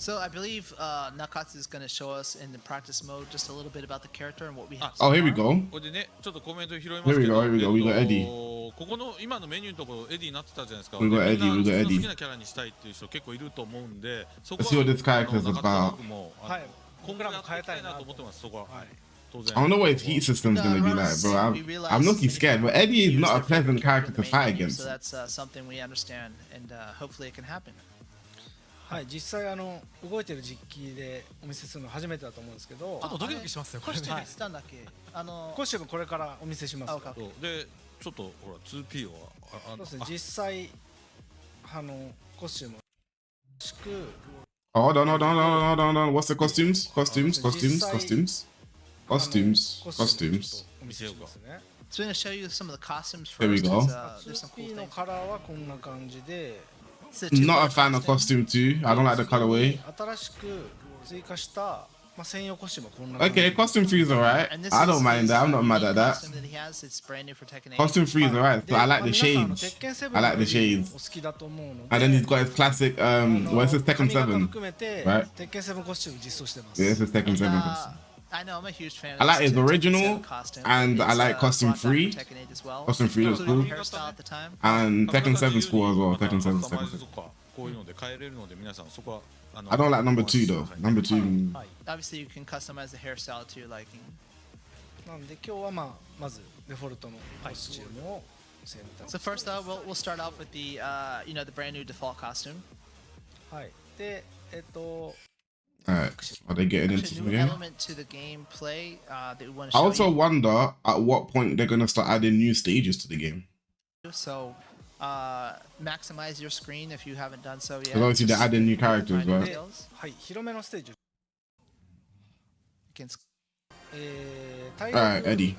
So I believe Nakatsu is going to show us in the practice mode just a little bit about the character and what we have. Oh, here we go. これでね、ちょっとコメント拾いま Here す we け go, ど、 here we go. We got Eddy. ここの今のメニューのところエディになってたじゃないですか。 We got でみん Eddy, な we got 自分の Eddy. 好きなキャラにしたいっていう人結構いると思うんで、そこ Let's see what は this character is 中田 about. 僕もはい。今後やっていきたいなと思ってます。そこは。当然。 I don't know what his heat system's gonna be like, bro. I'm looking scared. But Eddy is not a pleasant character to fight against. So that's something we understand, and hopefully it can happen. はい、実際動いてる実機でお見せするの初めてだと思うんですけど、ちょっとドキドキしますよこれね。コスチュームしたんだっけ？コスチュームこれからお見せします。あそうでちょっとほら 2P はそうですね、実際コスチュームしく Hold on, hold on, hold on, hold on, hold on. What's the costumes? Costumes, costumes, costumes, costumes, costumes. お見せしますね。 So I'm going to show you some of the costumes first. There we go. There's some cool 2P の things. カラーはこんな感じで、 It's a two-color Not a fan of costume too. I don't like the colorway. 新しく追加した専用コスチュームはこんな感じ。 Okay, costume 3 is alright. And this I is don't mind his that. I'm not mad at unique that. costume that he has. It's brand new for Tekken 8. Costume 3 is alright. So I like the 皆さん shades. 鉄拳7 I like the お shades. 好きだと思うので。 And then he's got his classic, what is this, Tekken 髪型 7? 含めて right? 鉄拳7コスチューム実装してます。 Yeah, this is Tekken 7. I know I'm a huge fan. I like of his this Tekken original, 7 costume. and I It's, like costume brought back 3. for Tekken 8 as well. Costume 3 looks Including cool. the hairstyle at the time. And Tekken 7 's cool as well. また Tekken 7 's カスタマイ Tekken 7. ズとかこういうので変えれるので皆さんそこはI don't like number 2 though. Number 2. Obviously, you can customize the hairstyle to your liking. なんで今日はまずデフォルトのコスチュームを選択 So first, we'll start off with the the brand new default costume. はい。でAlright, are they getting into Actually, some new game? element to the gameplay that we want I to show also you. wonder at what point they're gonna start adding new stages to the game. So maximize your screen if you haven't done so yet. Because obviously they're adding new characters, Find right? details. はい広めのステージ。 You can 体 Alright, 力 Eddy.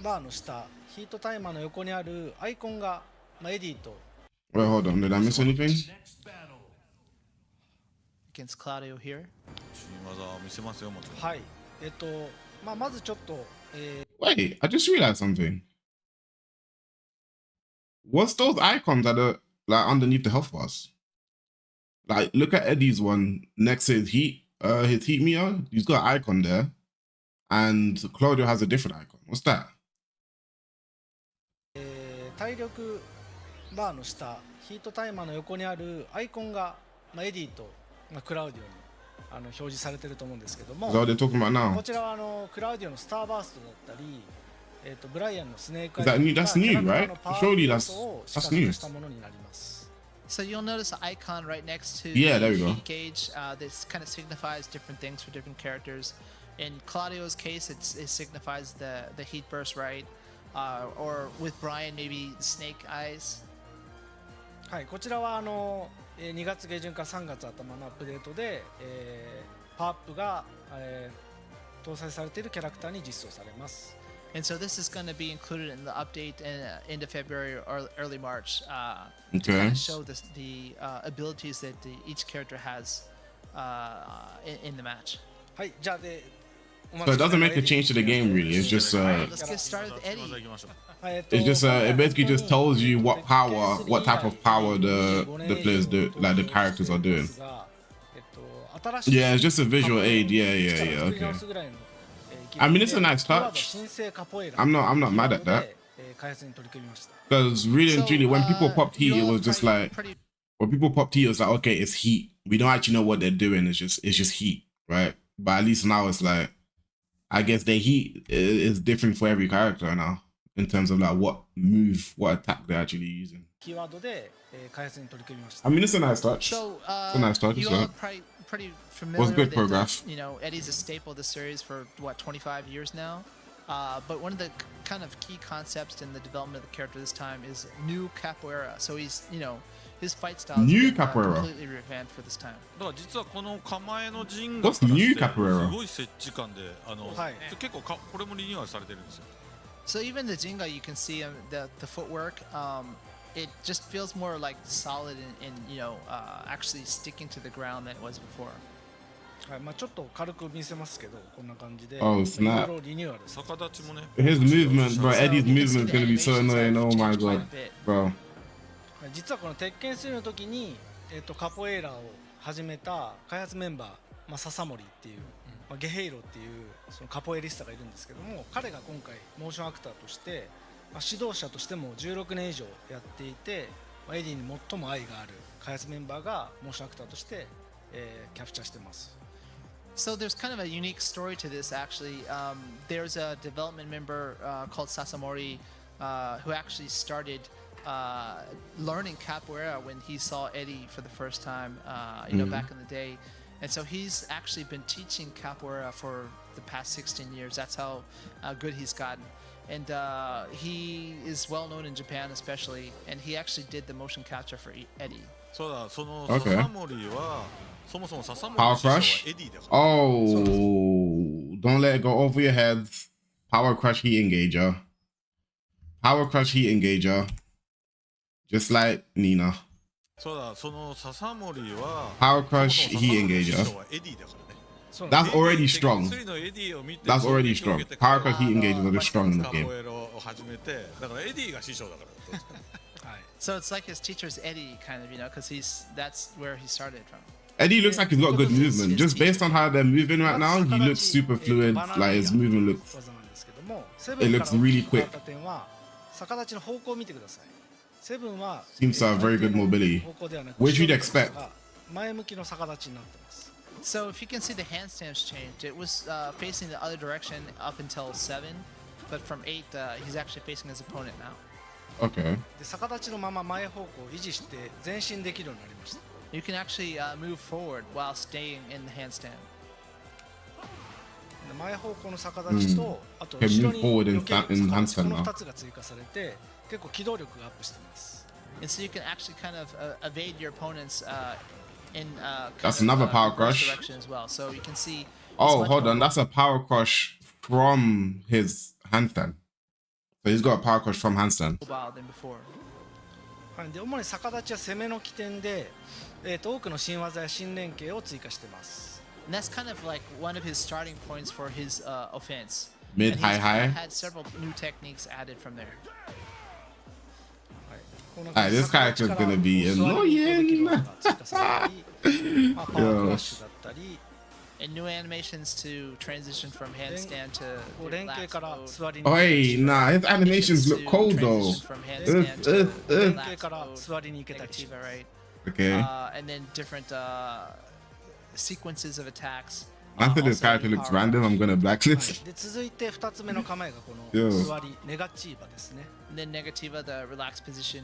バーの下ヒートタイマーの横にあるアイコンがエディと Wait, hold on. Did I miss anything? against Claudio here. 新技を見せますよもちろん。はいまずちょっとWait, I just realized something. What's those icons that are like underneath the health bars? Like, look at Eddie's one next to his heat meter. He's got an icon there, and Claudio has a different icon. What's that? 体力バーの下ヒートタイマーの横にあるアイコンがエディとクラウディオに表示されてると思うんですけども、 Is that what they're talking about こ now? ちらはクラウディオのスターバーストだったり、ブライアンのスネーク Is that new? That's new, right? Surely that's を that's new. したものになります。 So you'll notice an icon right next to Yeah, the there we go. heat gauge. This kind of signifies different things for different characters. In Claudio's case, it signifies the heat burst, right? Or with Brian, maybe snake eyes. はい、こちらは2月下旬から3月頭のアップデートで、パワーアップが、搭載されているキャラクターに実装されます。 And so this is going to be included in the update in end of February or early March to Okay. kind of show the abilities that each character has in the match. はい、じゃあSo it doesn't make a change to the game, really. It's just Let's get started with 新技 Eddy. 行きましょう。it's just it basically just tells you what type of power the players do, like the characters are doing. Yeah, it's just a visual aid. Yeah. Okay. I mean, it's a nice touch. I'm not mad at that. Because really and truly, when people popped heat, it was just like when people popped heat, it was like, okay, it's heat. We don't actually know what they're doing. It's just heat, right? But at least now it's like, I guess the heat is different for every character now in terms of like what attack they're actually using. I mean, it's a nice touch. So It's a nice touch. you So. all are pretty familiar Was good that progress. Eddie's a staple of the series for 25 years now. But one of the kind of key concepts in the development of the character this time is new capoeira. So he's his fight style New has been, capoeira. completely revamped for this time. だから実はこの構えの陣が What's new capoeira? すごい接地感ではい結構これもリニューアルされてるんですよ。 So even the Jinga, you can see the footwork. It just feels more like solid and actually sticking to the ground than it was before. はい、ちょっと軽く見せますけど、こんな感じで、 Oh, い snap. ろいろリニューアルです。逆立ちもね。 His movement, bro. Eddie's So you can see movement is the gonna be so animations annoying. have Oh my changed quite god, a bit. bro. 実はこの鉄拳3の時に、カポエイラを始めた開発メンバー、笹森っていう、ゲヘイロっていうそのカポエリスタがいるんですけども、彼が今回モーションアクターとして、指導者としても16年以上やっていて、エディに最も愛がある開発メンバーがモーションアクターとして、キャプチャーしてます。So there's kind of a unique story to this actually. There's a development member called Sasamori who actually started learning capoeira when he saw Eddy for the first time, back in the day. And so he's actually been teaching capoeira for the past 16 years. That's how good he's gotten. And he is well known in Japan especially, and he actually did the motion capture for Eddy. そうだ、その Okay. 笹森はそもそも笹森 Power の師匠は Crush? エディだから Oh, don't let it go over your heads. Power Crush Heat Engager. Power Crush Heat Engager. Just like Nina. そうだ、その笹森は Power Crush そもそも Heat 笹森の師 Engager. 匠はエディだからね。そうなんです That's already strong. 鉄のエディを見て That's already strong. Power Crush Heat Engagers are just strong in the カ game. ポエロを始めて、だからエディが師匠だから。はい So it's like his teacher's Eddy, kind of, because that's where he started from. Eddie looks like he's got good movement. Just based on how they're moving right now, he looks super fluid. Like his movement looks. 技なんですけども、 It looks really quick. 点は逆立ちの方向を見てください。セブンは Seems to have very good mobility. 方向ではなく Which you'd expect. 前向きの逆立ちになってます。 So if you can see, the handstands changed. It was facing the other direction up until 7, but from 8, he's actually facing his opponent now. Okay. で逆立ちのまま前方向を維持して前進できるようになりました。 You can actually move forward while staying in the handstand. で前方向の逆立ちと、あと Can 後ろ move に forward in 避ける in 逆立ち、こ handstand の now. 2つが追加されて結構機動力がアップしています。 And so you can actually kind of evade your opponents in That's kind of, another power reverse crush. direction as well. So you can see. it's Oh, much hold more on. That's a power crush from his handstand. So he's got a power crush from handstand. mobile than before. はい、で主に逆立ちは攻めの起点で、多くの新技や新連携を追加しています。 And that's kind of like one of his starting points for his offense. Mid, And high, he's high. had several new techniques added from there. はい、この Alright, this character is gonna be 座りに移行できる annoying. 技が追加されたり、パワークラッシュだったり、 And new animations to transition from handstand to こう連携 relaxed から mode. 座りに Oi, nah, his animations look cold though. Transition from handstand to 連 relaxed 携から mode, 座りに行けたりし negativa, ます。 right? Okay. And then different sequences of attacks. After this Also character new looks power random, I'm gonna は blacklist. い、で続いて2つ目の構えがこの Yo. 座りネガチーバですね。 And then negativa, the relaxed position.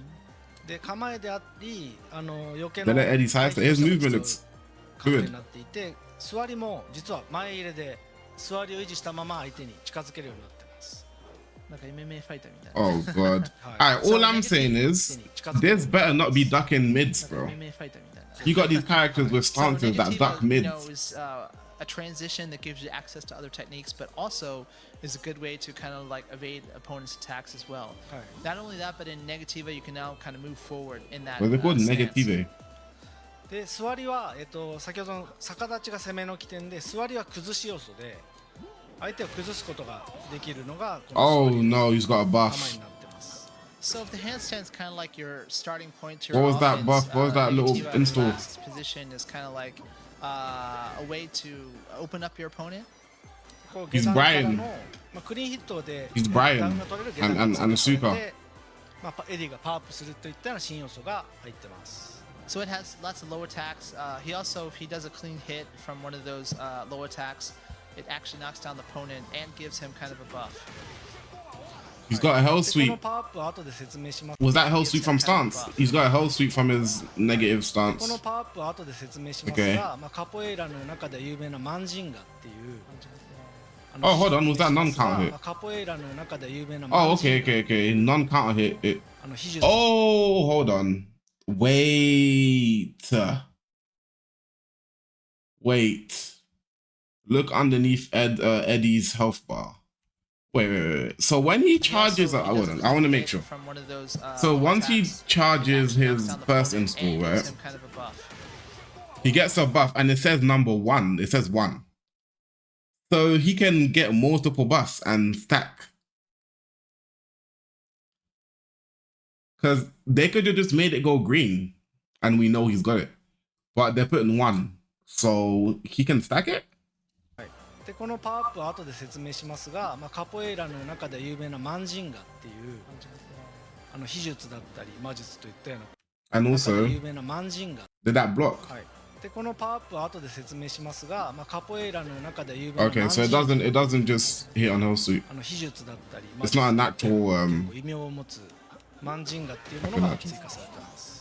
で構えであり、余計 Then な Eddie's high. His movement looks 構え good. になっていて、座りも実は前入れで座りを維持したまま相手に近づけるようになってます。 Like a MMA fighter. Oh god. Alright, all I'm saying is this better not be ducking mids, bro. MMA fighter. You got these characters with stances that duck mids. Is a transition that gives you access to other techniques, but also is a good way to kind of like evade opponents' attacks as well. Right. Not only that, but in negativa, you can now kind of move forward in that. What's it called? stance. Negative. で座りは、先ほどの逆立ちが攻めの起点で、座りは崩し要素で相手を崩すことができるのがこの Oh 座り no, he's got a 構え buff. になってます。 So if the handstand's kind of like your starting point to your What was that offense, buff? What was that little negativa, install? relaxed position is kind of like a way to open up your opponent. こう He's 下段からの Brian. クリーンヒットで He's Brian ダウンが取れる下 and- 段 and- and が追加さ Asuka. れて、エディがパワーアップするといったような新要素が入ってます。 So it has lots of low attacks. He also, if he does a clean hit from one of those low attacks, it actually knocks down the opponent and gives him kind of a buff. He's got a hell でこの sweep. パワーアップは後で説明します。 Was that hell sweep from stance? He's got a hell sweep from his negative この stance. パワーアップは後で説明します Okay. が、カポエイラの中で有名なマンジンガっていう Oh, hold on, was that non-counter hit? カポエイラの中で有名な Oh, okay, okay, okay. Non-counter hit. It. 秘術 Oh, hold on. Wait. Wait. Look underneath Eddie's health bar. Wait. So when he charges, He also, hold does a on, I want to clean make hit sure. from one of those, So low once he attacks, it charges actually knocks his down the first opponent install, and right? gives him kind of a buff. He gets a buff and it says number 1. It says 1. So he can get multiple buffs and stack. Because they could have just made it go green and we know he's got it. but they're putting 1, so he can stack it. でこのパワーアップは後で説明しますが、カポエイラの中で有名なマンジンガっていう秘術だったり魔術といったような And also, 有名なマンジンガ。 did that block? でこのパワーアップは後で説明しますが、カポエイラの中で有名なマンジンガ。 Okay, so it doesn't just hit on her suit. 秘術だったり It's not a natural 異名を持つマンジンガっていうものが追加されています。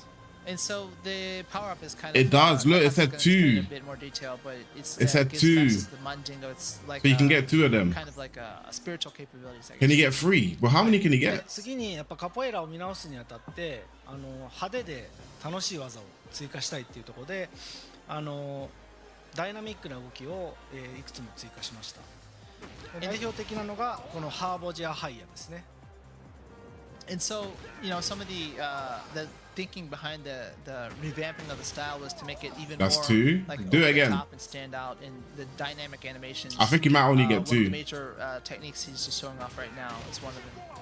And so the power up is kind of. It does. Look, it said 2. A bit more detail, but it's. It said gives 2. access to the Manjingo. It's like. So you can get 2 of them. Kind of like a spiritual capabilities. I guess. Can he get 3? But how many can he で get? 次にやっぱカポエイラを見直すにあたって派手で楽しい技を追加したいっていうところでダイナミックな動きを、いくつも追加しました。代表的なのがこのハーボジアハイヤですね。 And so, some of the thinking behind the revamping of the style was to make it even That's more 2. like Do it over the again. top and stand out in the dynamic animations. I think you might only get One of 2. the major techniques he's just showing off right now is one of them.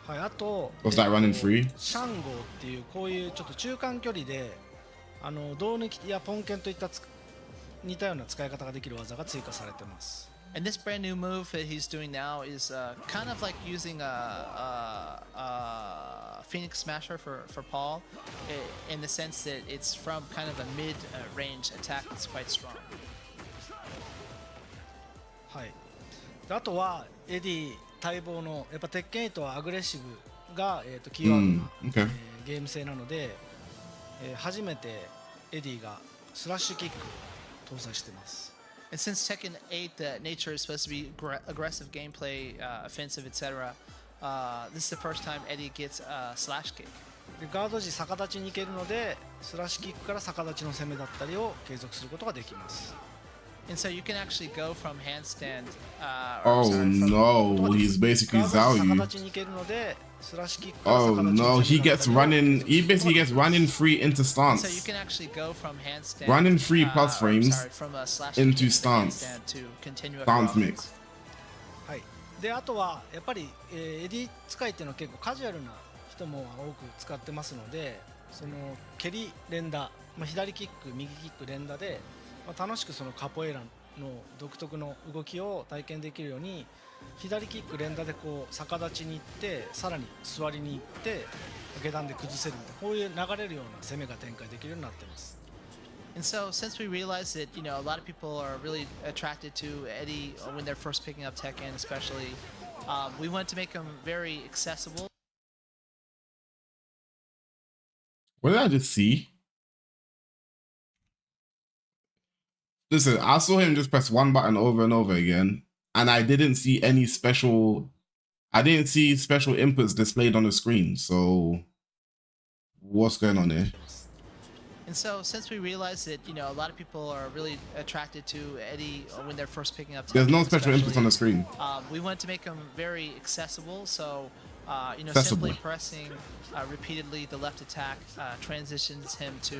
はい、あと Was that running free? シャンゴーっていうこういうちょっと中間距離で胴抜きやポンケンといった似たような使い方ができる技が追加されてます。 And this brand new move that he's doing now is kind of like using a Phoenix Smasher for Paul, in the sense that it's from kind of a mid-range attack that's quite strong. はい。であとはエディ待望のやっぱ鉄拳8はアグレッシブが、キーワードな、Okay. ゲーム性なので、初めてエディがスラッシュキック搭載してます。 And since Tekken 8, the nature is supposed to be aggressive gameplay, offensive, etc., this is the first time Eddy gets a slash kick. でガード時逆立ちに行けるのでスラッシュキックから逆立ちの攻めだったりを継続することができます。 And so you can actually go from handstand. Oh no, he's basically ガード時逆 Zhao 立ちに行けるのでスラッシュキックから Oh 逆立ちの no, 攻 he めだ gets ったりを running. He basically gets running free into So you stance. can actually go from handstand. Running 3 plus frames from a slash into kick stance. handstand to continue Stance across. mix. はい、であとはやっぱり、エディ使いっていうのは結構カジュアルな人も多く使ってますのでその蹴り連打、左キック右キック連打で、楽しくそのカポエイラの独特の動きを体験できるように左キック連打でこう逆立ちに行ってさらに座りに行って下段で崩せるみたいなこういう流れるような攻めが展開できるようになっています。 And so, since we realized that a lot of people are really attracted to Eddy when they're first picking up Tekken, especially, we wanted to make him very accessible. What did I just see? Listen, I saw him just press 1 button over and over again, and I didn't see any special. I didn't see special inputs displayed on the screen. So, what's going on here? And so, since we realized that a lot of people are really attracted to Eddy when they're first picking up Tekken, There's no special inputs on the especially, screen. we wanted to make him very accessible. So, Accessible. simply pressing repeatedly the left attack transitions him to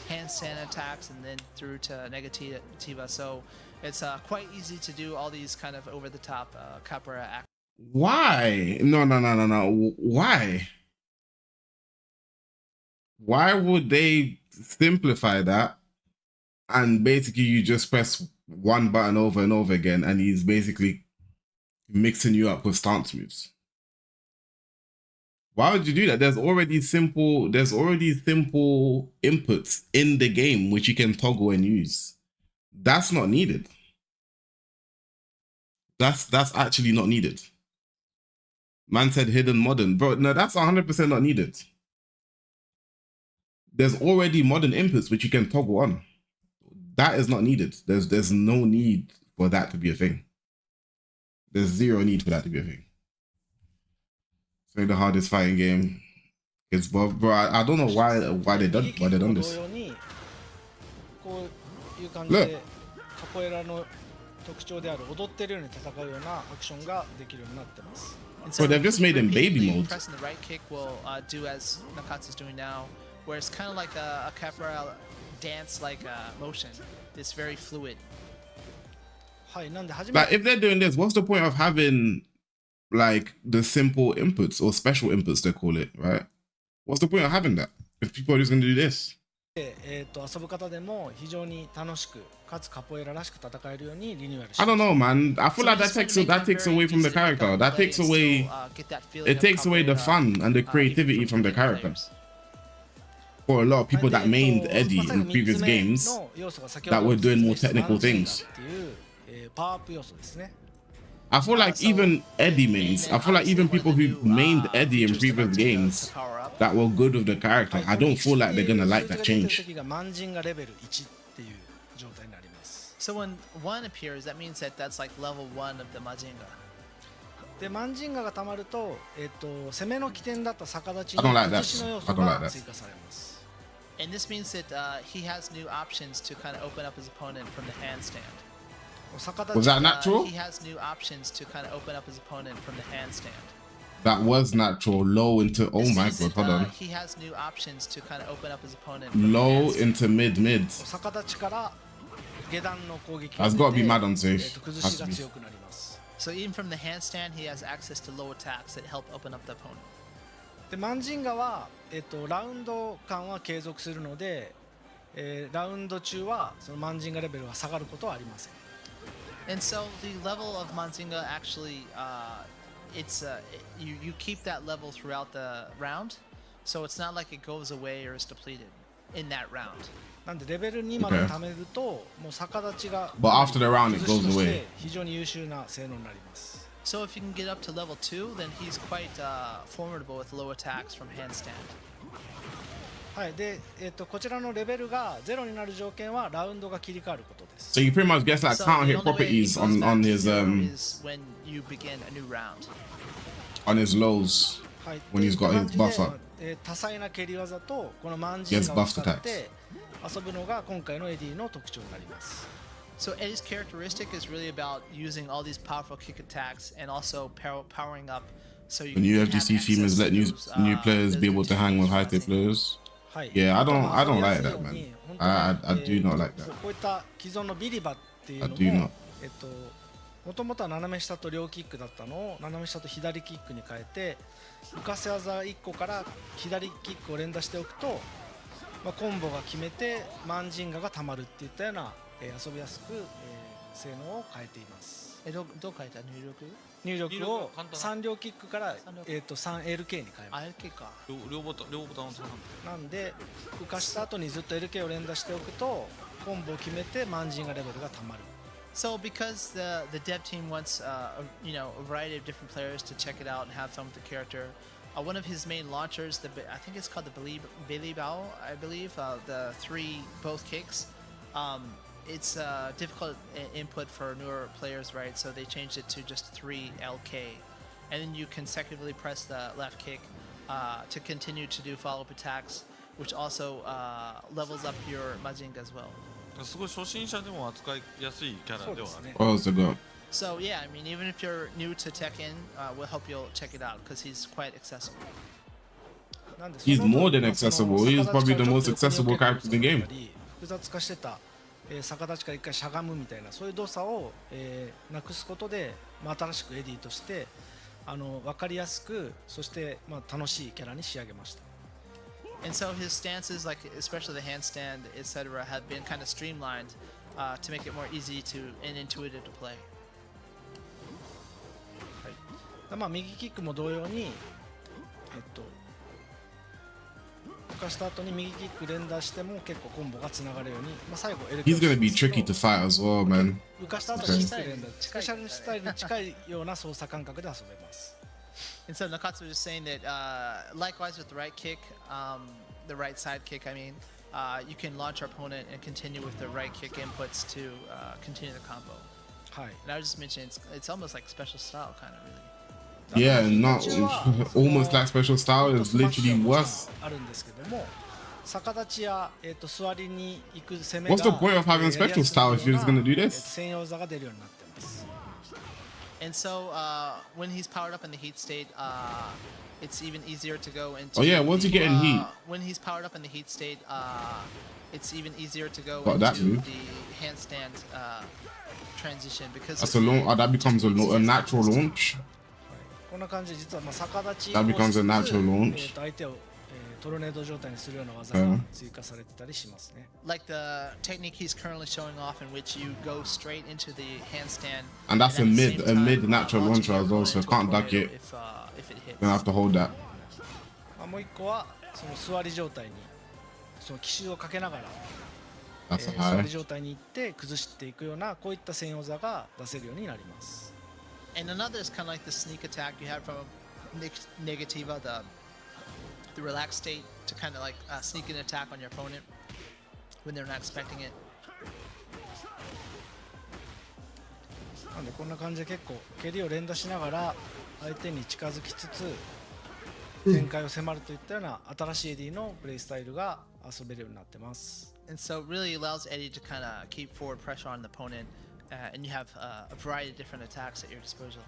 handstand attacks and then through to negativa. So it's quite easy to do all these kind of over-the-top capoeira acts. Why? No. Why? Why would they simplify that and basically you just press 1 button over and over again and he's basically mixing you up with stance moves? Why would you do that? There's already simple inputs in the game which you can toggle and use. That's not needed. That's actually not needed. Man said hidden modern. Bro, no, that's 100% not needed. There's already modern inputs which you can toggle on. That is not needed. There's no need for that to be a thing. There's zero need for that to be a thing. So the hardest fighting game is bro. I don't know why they done this. こういう感じでカポエラの特徴である踊ってるように戦うようなアクションができるようになってます。 And Bro, they've just made him baby repeatedly mode. Pressing the right kick will do as Nakatsu's doing now, where it's kind of like a capoeira dance-like motion. It's very fluid. はい、なんで初め Like て if they're doing this, what's the point of having like the simple inputs or special inputs they call it, right? What's the point of having that if people are just gonna do this? 遊ぶ方でも非常に楽しくかつカポエラらしく戦えるようにリニューアルし I ま don't した know, man. I feel like that takes away from the character. That takes away it takes away the fun and the creativity from the character. For a lot of people that mained Eddy in previous games that were doing more technical things. っていうパワーアップ要素ですね I feel like even Eddy mains, I feel like even people who mained Eddy in previous games that were good with the character, I don't feel like they're gonna like that change. 時が満人がレベル1っていう状態になります So when one appears, that means that that's like level 1 of the Majinga. で満人が溜まると、攻めの起点だった逆立ち I don't に like that. 崩しの要素 I don't like が that. 追加されます And this means that he has new options to kind of open up his opponent from the handstand. 逆立 Was ち that natural? He has new options to kind of open up his opponent from the handstand. That was natural. Low into, oh This my means god, that, hold on. he has new options to kind of open up his opponent from the Low handstand. into mid. 逆立ちから下段の攻撃 That's gotta be mad on safe. 崩しが強くなります So even from the handstand, he has access to low attacks that help open up the opponent. でマンジンガは、ラウンド間は継続するので、ラウンド中はそのマンジンガレベルが下がることはありません And so the level of Manzinga actually, you keep that level throughout the round, so it's not like it goes away or is depleted in that round. なんでレベル2まで貯めると、もう逆立ちが But after the round, it 崩し goes として away. 非常に優秀な性能になります So if you can get up to level 2, then he's quite formidable with low attacks from handstand. はいで、こちらのレベルが0になる条件はラウンドが切り替わることです So you pretty much get like So counter the hit only way it properties goes back on to his 0 is when you begin a new round. lows はい when he's got his で buff up. 多彩な蹴り技とこのマンジン Yes, ガを buffed 使って遊ぶのが今回のエディの特徴になります So Eddy's characteristic is really about using all these powerful kick attacks and also powering up. So you When can have UFGC access females let to new those, players be able to hang with high tier players. はい Yeah, I don't like 遊びやすいよ that, う man. に I 本当に do not like that. こういった既存のビリバっていう I の do も not. もともとは斜め下と両キックだったのを斜め下と左キックに変えて浮かせ技1個から左キックを連打しておくと、コンボが決めてマンジンガがたまるっていったような、遊びやすく、性能を変えていますどう書いた入力入力を簡単3両キックから、3LK に変えます ?LK か。両ボタンを押さななんで浮かした後にずっと LK を連打しておくとコンボを決めてマンジンガレベルがたまる So because the dev team wants a variety of different players to check it out and have fun with the character, one of his main launchers, I think it's called the Billy Bao, I believe, the 3 both kicks. It's difficult input for newer players, right? So they changed it to just 3 LK, and then you consecutively press the left kick to continue to do follow-up attacks, which also levels up your Majinga as well. すごい初心者でも扱いやすいキャラではある What else they got? So yeah, I mean, even if you're new to Tekken, we'll help you check it out because he's quite accessible. なんで He's more than その accessible. He's 逆立ち probably the から most ちょっと accessible 横に character in the game. 複雑化してた、逆立ちから一回しゃがむみたいなそういう動作を、なくすことで、新しくエディとして分かりやすくそして、楽しいキャラに仕上げました And so his stances, like especially the handstand, etc., have been kind of streamlined to make it more easy and intuitive to play. 右キックも同様に、浮かした後に右キック連打しても結構コンボがつながるように、最後 LK He's gonna be tricky to fight as well, man. 浮かした後にキック連打スペシャルスタイルに近いような操作感覚で遊べます And so Nakatsu was just saying that likewise with the right kick, the right side kick, I mean, you can launch our opponent and continue with the right kick inputs to continue the combo. はい And I was just mentioning it's almost like special style, kind of really. Yeah, not almost like special style. It's literally worse. あるんですけども逆立ちや、座りに行く攻めが What's the point of having special style if you're just gonna do this? 専用技が出るようになってます And so when he's powered up in the heat state, it's even easier to go into. Oh yeah, once you get in heat. When he's powered up in the heat state, it's even easier to go Got that into move. the handstand transition because That's a launch. That becomes a natural launch. こんな感じで実は逆立ち That becomes a natural を launch. しつつ相手をトルネード状態にするような技が追加されてたりしますね。Like the technique he's currently showing off, in which you go straight into the handstand. And that's at the same a mid time, natural launching launcher as well, your so opponent can't into a duck tornado it. if it hits. Gonna have to hold that. もう一個はその座り状態にその奇襲をかけながら、That's a 座 high. り状態に行って崩していくようなこういった専用技が出せるようになります。And another is kind of like the sneak attack you had from Negativa, the relaxed state to kind of like sneak an attack on your opponent when they're not expecting it. なんでこんな感じで結構蹴りを連打しながら相手に近づきつつ展開を迫るといったような新しいエディのプレイスタイルが遊べるようになってます。And so it really allows Eddy to kind of keep forward pressure on the opponent, and you have a variety of different attacks at your disposal.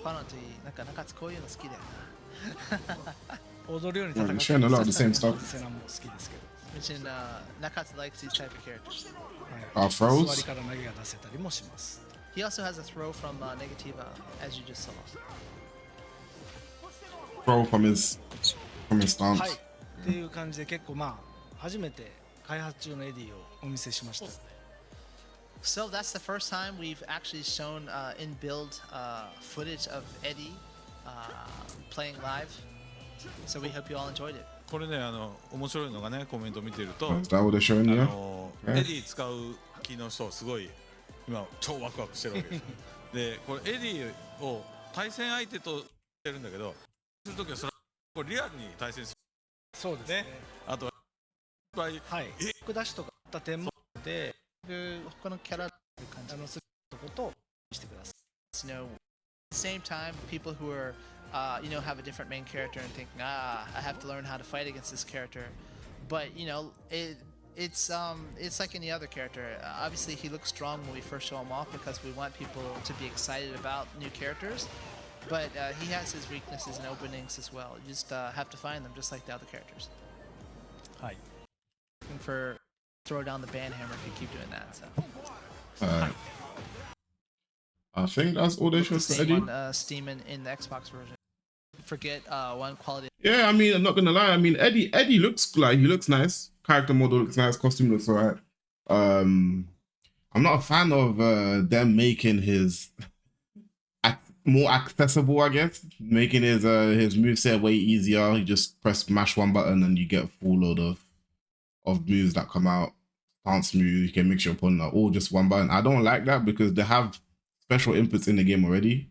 ファノティなんか中津こういうの好きだよな。踊るように戦って Sharing a lot of the same stuff. セナも好きですけど。Mention Nakatsu likes these type of characters. はい、 throws? 座りから投げが出せたりもします。He also has a throw from Negativa, as you just saw. Throw from his stance. はい。っていう感じで結構初めて開発中のエディをお見せしました。So that's the first time we've actually shown in build footage of Eddy playing live. So we hope you all enjoyed it. これね面白いのがねコメント見てると Is that what they're showing you? エディ使う気の人すごい今超ワクワクしてるわけですでこれエディを対戦相手としてるんだけどするときはそれこれリアルに対戦するそうですね。あといっぱいはい。ダッシュとかあった点もで、他のキャラっていう感じ。するとことしてください。You know, at the same time, people who are, have a different main character and think, I have to learn how to fight against this character. But it's like any other character. Obviously, he looks strong when we first show him off because we want people to be excited about new characters. But he has his weaknesses and openings as well. You just have to find them, just like the other characters. はい。 Looking for throw down the ban hammer if you keep doing that. So. I think that's all they showed for Same Eddy. on Steam and in the Xbox version. Forget one quality. Yeah, I mean, I'm not gonna lie. I mean, Eddy looks like he looks nice. Character model looks nice. Costume looks alright. I'm not a fan of them making his more accessible, I guess. Making his moveset way easier. You just mash one button and you get a full load of moves that come out. Dance move, you can mix your opponent all just one button. I don't like that because they have special inputs in the game already.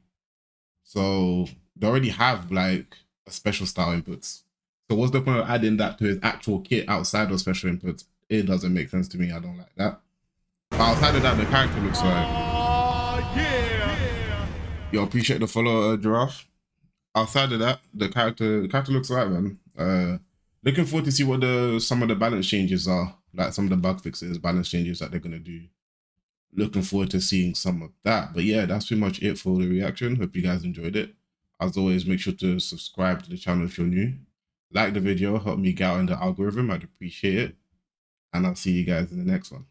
So they already have like a special style inputs. So what's the point of adding that to his actual kit outside of special inputs? It doesn't make sense to me. I don't like that. But outside of that, the character looks like. Yo, appreciate the follow, Giraffe. Outside of that, the character looks alright, man. Looking forward to see what some of the balance changes are, like some of the bug fixes, balance changes that they're gonna do. Looking forward to seeing some of that. But yeah, that's pretty much it for the reaction. Hope you guys enjoyed it. As always, make sure to subscribe to the channel if you're new. Like the video, help me get out in the algorithm. I'd appreciate it. And I'll see you guys in the next one.